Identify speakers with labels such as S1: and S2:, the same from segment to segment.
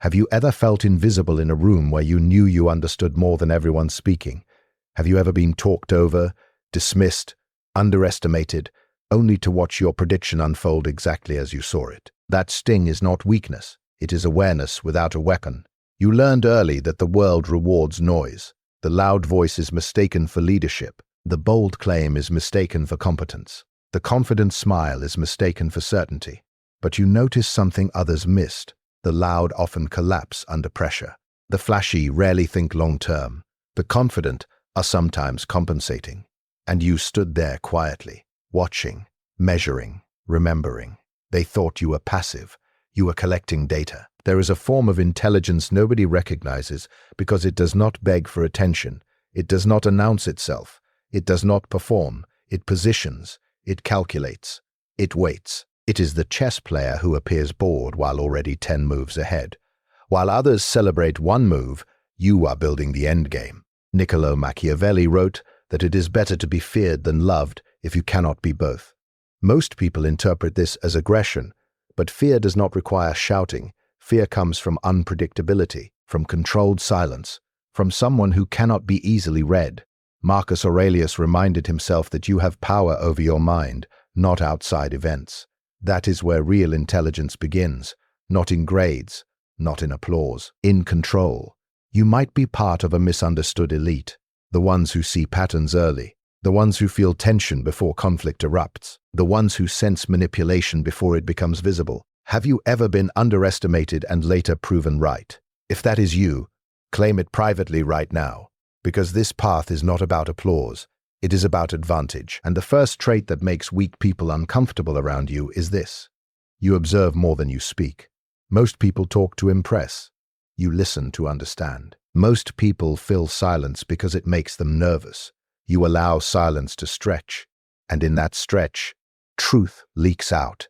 S1: Have you ever felt invisible in a room where you knew you understood more than everyone speaking? Have you ever been talked over, dismissed, underestimated, only to watch your prediction unfold exactly as you saw it? That sting is not weakness. It is awareness without a weapon. You learned early that the world rewards noise. The loud voice is mistaken for leadership. The bold claim is mistaken for competence. The confident smile is mistaken for certainty. But you notice something others missed. The loud often collapse under pressure. The flashy rarely think long-term. The confident are sometimes compensating. And you stood there quietly, watching, measuring, remembering. They thought you were passive. You were collecting data. There is a form of intelligence nobody recognizes because it does not beg for attention. It does not announce itself. It does not perform. It positions. It calculates. It waits. It is the chess player who appears bored while already 10 moves ahead. While others celebrate one move, you are building the endgame. Niccolò Machiavelli wrote that it is better to be feared than loved if you cannot be both. Most people interpret this as aggression, but fear does not require shouting. Fear comes from unpredictability, from controlled silence, from someone who cannot be easily read. Marcus Aurelius reminded himself that you have power over your mind, not outside events. That is where real intelligence begins, not in grades, not in applause, in control. You might be part of a misunderstood elite, the ones who see patterns early, the ones who feel tension before conflict erupts, the ones who sense manipulation before it becomes visible. Have you ever been underestimated and later proven right? If that is you, claim it privately right now, because this path is not about applause. It is about advantage. And the first trait that makes weak people uncomfortable around you is this. You observe more than you speak. Most people talk to impress. You listen to understand. Most people fill silence because it makes them nervous. You allow silence to stretch. And in that stretch, truth leaks out.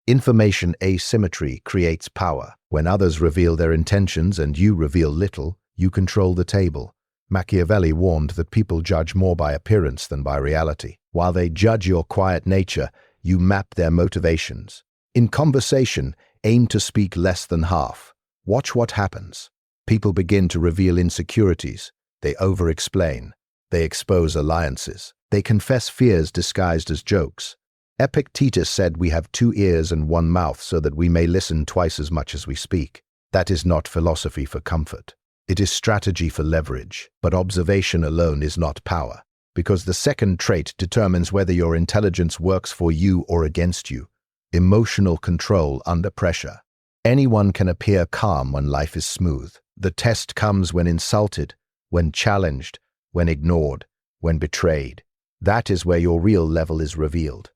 S1: Information asymmetry creates power. When others reveal their intentions and you reveal little, you control the table. Machiavelli warned that people judge more by appearance than by reality. While they judge your quiet nature, you map their motivations. In conversation, aim to speak less than half. Watch what happens. People begin to reveal insecurities. They over-explain. They expose alliances. They confess fears disguised as jokes. Epictetus said we have 2 ears and 1 mouth so that we may listen twice as much as we speak. That is not philosophy for comfort. It is strategy for leverage, but observation alone is not power, because the second trait determines whether your intelligence works for you or against you. Emotional control under pressure. Anyone can appear calm when life is smooth. The test comes when insulted, when challenged, when ignored, when betrayed. That is where your real level is revealed.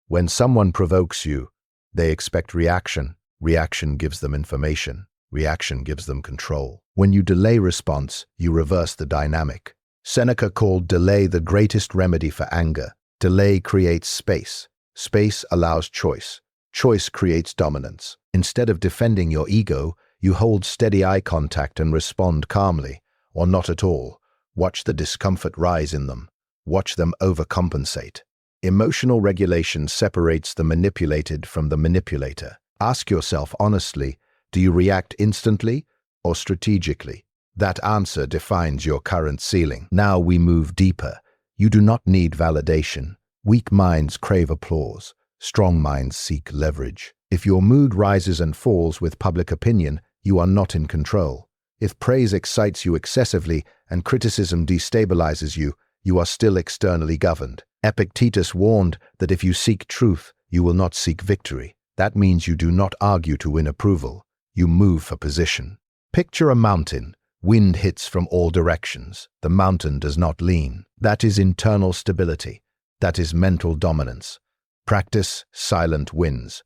S1: When someone provokes you, they expect reaction. Reaction gives them information. Reaction gives them control. When you delay response, you reverse the dynamic. Seneca called delay the greatest remedy for anger. Delay creates space. Space allows choice. Choice creates dominance. Instead of defending your ego, you hold steady eye contact and respond calmly, or not at all. Watch the discomfort rise in them. Watch them overcompensate. Emotional regulation separates the manipulated from the manipulator. Ask yourself honestly, do you react instantly or strategically? That answer defines your current ceiling. Now we move deeper. You do not need validation. Weak minds crave applause. Strong minds seek leverage. If your mood rises and falls with public opinion, you are not in control. If praise excites you excessively and criticism destabilizes you, you are still externally governed. Epictetus warned that if you seek truth, you will not seek victory. That means you do not argue to win approval. You move for position. Picture a mountain. Wind hits from all directions. The mountain does not lean. That is internal stability. That is mental dominance. Practice silent wins.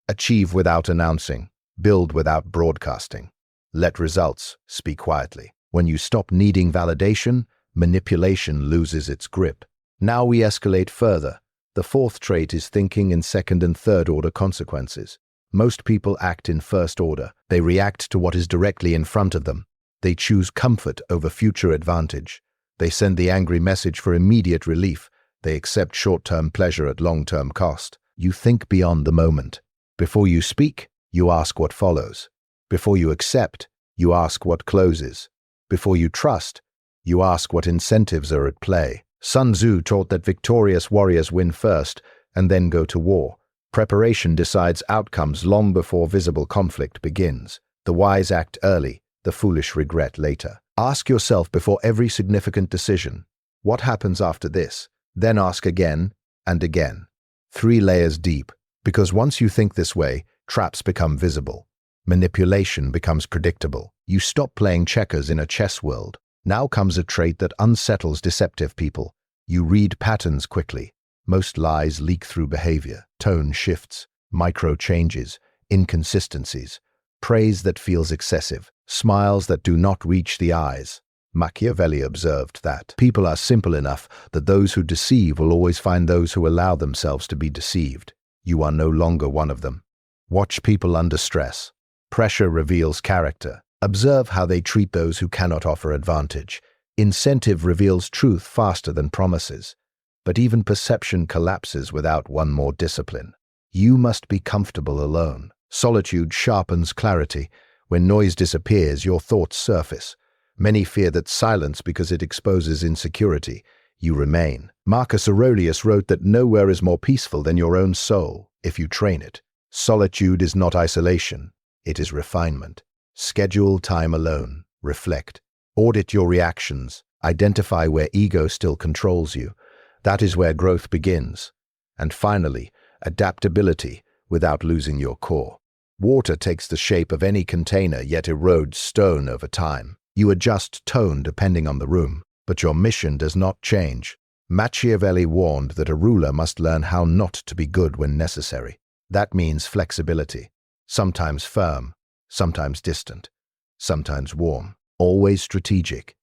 S1: Achieve without announcing. Build without broadcasting. Let results speak quietly. When you stop needing validation, manipulation loses its grip. Now we escalate further. The fourth trait is thinking in second and third order consequences. Most people act in first order. They react to what is directly in front of them. They choose comfort over future advantage. They send the angry message for immediate relief. They accept short-term pleasure at long-term cost. You think beyond the moment. Before you speak, you ask what follows. Before you accept, you ask what closes. Before you trust, you ask what incentives are at play. Sun Tzu taught that victorious warriors win first and then go to war. Preparation decides outcomes long before visible conflict begins. The wise act early, the foolish regret later. Ask yourself before every significant decision, what happens after this? Then ask again and again. 3 layers deep, because once you think this way, traps become visible. Manipulation becomes predictable. You stop playing checkers in a chess world. Now comes a trait that unsettles deceptive people. You read patterns quickly. Most lies leak through behavior, tone shifts, micro changes, inconsistencies, praise that feels excessive, smiles that do not reach the eyes. Machiavelli observed that people are simple enough that those who deceive will always find those who allow themselves to be deceived. You are no longer one of them. Watch people under stress. Pressure reveals character. Observe how they treat those who cannot offer advantage. Incentive reveals truth faster than promises. But even perception collapses without one more discipline. You must be comfortable alone. Solitude sharpens clarity. When noise disappears, your thoughts surface. Many fear that silence because it exposes insecurity. You remain. Marcus Aurelius wrote that nowhere is more peaceful than your own soul, if you train it. Solitude is not isolation. It is refinement. Schedule time alone. Reflect. Audit your reactions. Identify where ego still controls you. That is where growth begins. And finally, adaptability without losing your core. Water takes the shape of any container yet erodes stone over time. You adjust tone depending on the room, but your mission does not change. Machiavelli warned that a ruler must learn how not to be good when necessary. That means flexibility. Sometimes firm, sometimes distant, sometimes warm, always strategic.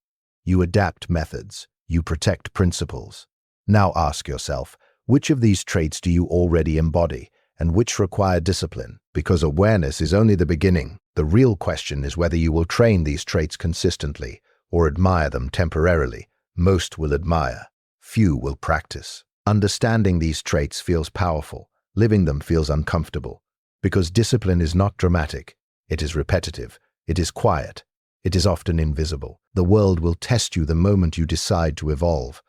S1: You adapt methods, you protect principles. Now ask yourself, which of these traits do you already embody, and which require discipline? Because awareness is only the beginning. The real question is whether you will train these traits consistently or admire them temporarily. Most will admire, few will practice. Understanding these traits feels powerful, living them feels uncomfortable. Because discipline is not dramatic, it is repetitive, it is quiet, it is often invisible. The world will test you the moment you decide to evolve.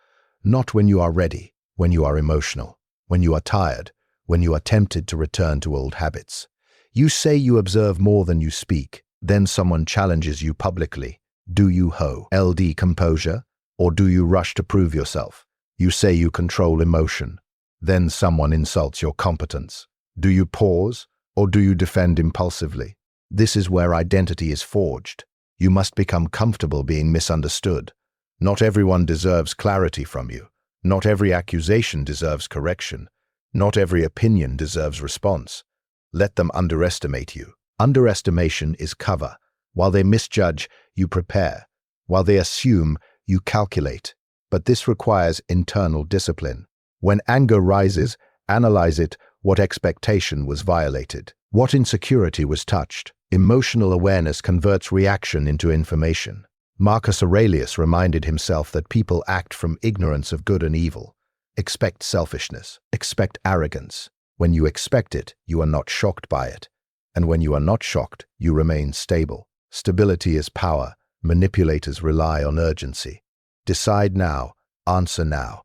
S1: Not when you are ready, when you are emotional, when you are tired, when you are tempted to return to old habits. You say you observe more than you speak, then someone challenges you publicly. Do you hold composure, or do you rush to prove yourself? You say you control emotion, then someone insults your competence. Do you pause, or do you defend impulsively? This is where identity is forged. You must become comfortable being misunderstood. Not everyone deserves clarity from you. Not every accusation deserves correction. Not every opinion deserves response. Let them underestimate you. Underestimation is cover. While they misjudge, you prepare. While they assume, you calculate. But this requires internal discipline. When anger rises, analyze it. What expectation was violated? What insecurity was touched? Emotional awareness converts reaction into information. Marcus Aurelius reminded himself that people act from ignorance of good and evil. Expect selfishness. Expect arrogance. When you expect it, you are not shocked by it. And when you are not shocked, you remain stable. Stability is power. Manipulators rely on urgency. Decide now. Answer now.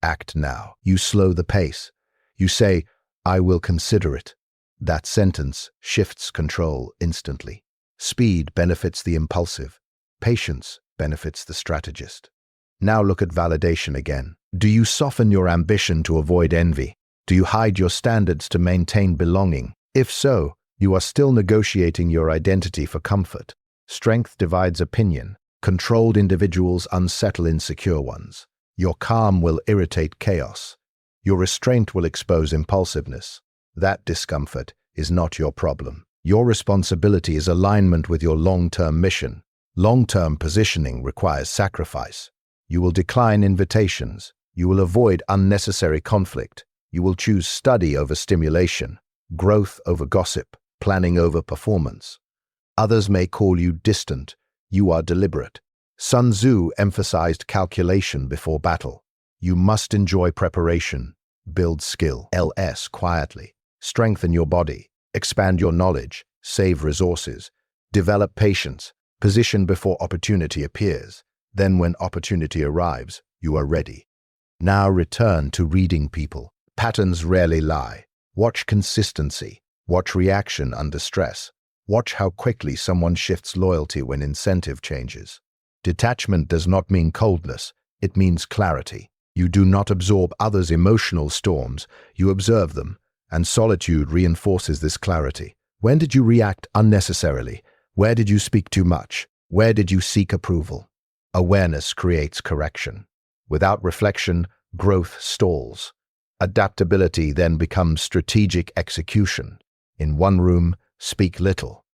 S1: Act now. You slow the pace. You say, I will consider it. That sentence shifts control instantly. Speed benefits the impulsive. Patience benefits the strategist. Now look at validation again. Do you soften your ambition to avoid envy? Do you hide your standards to maintain belonging? If so, you are still negotiating your identity for comfort. Strength divides opinion. Controlled individuals unsettle insecure ones. Your calm will irritate chaos. Your restraint will expose impulsiveness. That discomfort is not your problem. Your responsibility is alignment with your long-term mission. Long-term positioning requires sacrifice. You will decline invitations. You will avoid unnecessary conflict. You will choose study over stimulation, growth over gossip, planning over performance. Others may call you distant. You are deliberate. Sun Tzu emphasized calculation before battle. You must enjoy preparation, build skill, quietly, strengthen your body, expand your knowledge, save resources. Develop patience. Position before opportunity appears. Then when opportunity arrives, you are ready. Now return to reading people. Patterns rarely lie. Watch consistency. Watch reaction under stress. Watch how quickly someone shifts loyalty when incentive changes. Detachment does not mean coldness. It means clarity. You do not absorb others' emotional storms. You observe them. And solitude reinforces this clarity. When did you react unnecessarily? Where did you speak too much? Where did you seek approval? Awareness creates correction. Without reflection, growth stalls. Adaptability then becomes strategic execution. In one room, speak little.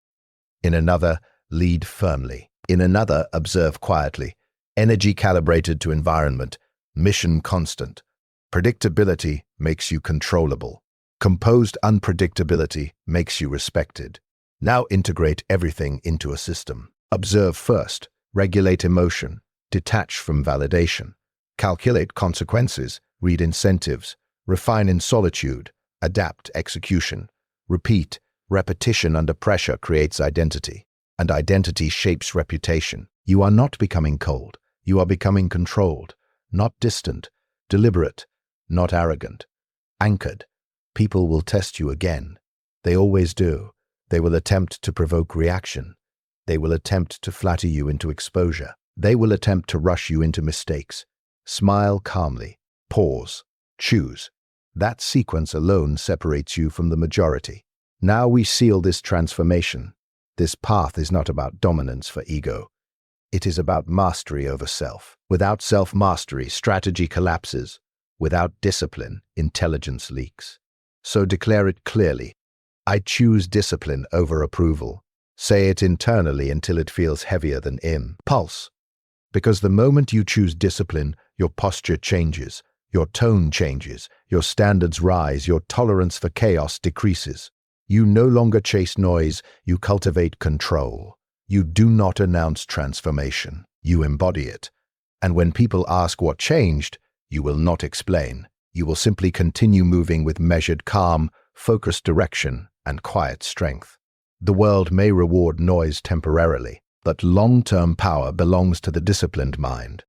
S1: In another, lead firmly. In another, observe quietly. Energy calibrated to environment, mission constant. Predictability makes you controllable. Composed unpredictability makes you respected. Now integrate everything into a system. Observe first, regulate emotion, detach from validation, calculate consequences, read incentives, refine in solitude, adapt execution, repeat. Repetition under pressure creates identity, and identity shapes reputation. You are not becoming cold. You are becoming controlled, not distant, deliberate, not arrogant, anchored. People will test you again. They always do. They will attempt to provoke reaction. They will attempt to flatter you into exposure. They will attempt to rush you into mistakes. Smile calmly. Pause. Choose. That sequence alone separates you from the majority. Now we seal this transformation. This path is not about dominance for ego. It is about mastery over self. Without self-mastery, strategy collapses. Without discipline, intelligence leaks. So declare it clearly. I choose discipline over approval. Say it internally until it feels heavier than impulse. Because the moment you choose discipline, your posture changes, your tone changes, your standards rise, your tolerance for chaos decreases. You no longer chase noise, you cultivate control. You do not announce transformation, you embody it. And when people ask what changed, you will not explain. You will simply continue moving with measured calm, focused direction, and quiet strength. The world may reward noise temporarily, but long-term power belongs to the disciplined mind.